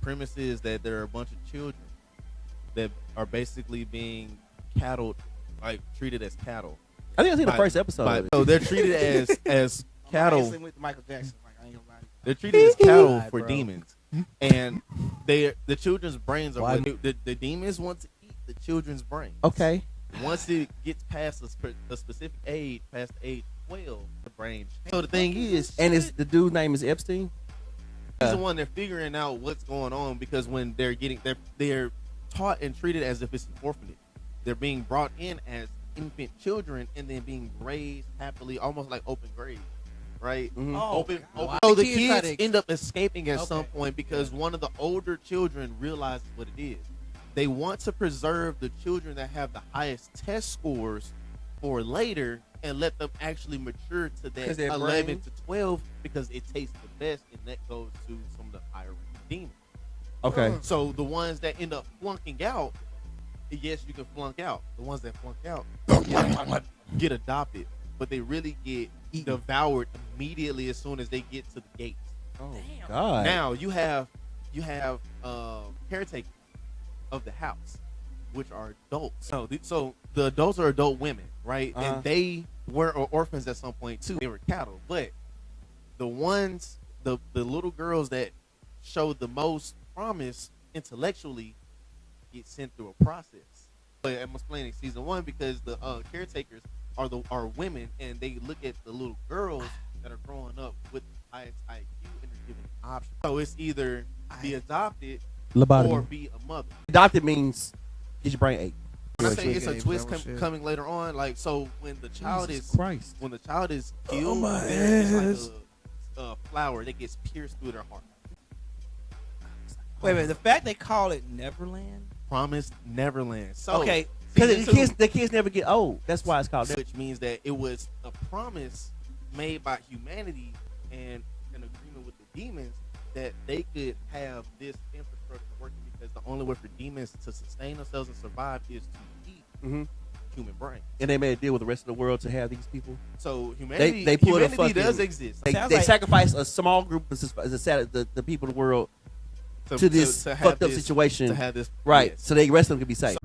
premise is that there are a bunch of children that are basically being cattled, like treated as cattle. I think I seen the first episode. So they're treated as cattle. With Michael Jackson. Like, I ain't gonna lie. They're treated as cattle for bro. demons, and the children's brains are the demons want to eat the children's brains. Okay. Once it gets past a specific age, past age 12, the brain. So the thing is, And is the dude's name is Epstein? he's the one they're figuring out what's going on, because when they're taught and treated as if it's an orphanage. They're being brought in as infant children and then being raised happily, almost like open grave, right? Mm-hmm. Open. Wow. So the The kids kids try end up escaping at some Okay. point because one of the older children realizes what it is. They want to preserve the children that have the highest test scores for later and let them actually mature to that 'Cause their 11 brain- to 12 because it tastes the best, and that goes to some of the higher demons. Okay. So the ones that end up flunking out, yes, you can flunk out. The ones that flunk out get adopted, but they really get devoured immediately as soon as they get to the gates. Oh Damn. God. Now you have caretakers of the house, which are adults. So the adults are adult women, right? Uh-huh. And they were orphans at some point too. They were cattle, but the ones, the little girls that showed the most promise intellectually get sent through a process. But I'm explaining season 1 because the caretakers are women, and they look at the little girls that are growing up with the highest IQ and are given an option. So it's either be adopted Lobotomy. or be a mother. Adopted means get your brain ate. I say it's a Games, twist that shit. coming later on. Like, so when the child Jesus is Christ. when the child is killed, my there's like a flower that gets pierced through their heart. Wait a minute. The fact they call it Neverland. Promised Neverland. So Okay. Because season the kids never get old. That's why it's called. two, which means that it was a promise made by humanity and an agreement with the demons that they could have this infrastructure working, because the only way for demons to sustain themselves and survive is to eat Mm-hmm. human brains. And they made a deal with the rest of the world to have these people. So humanity, They pulled a humanity fucking- does exist. They Sounds like- sacrificed a small group of the people of the world to this have fucked up this- situation. to have this Right. yes. So the rest of them could be safe.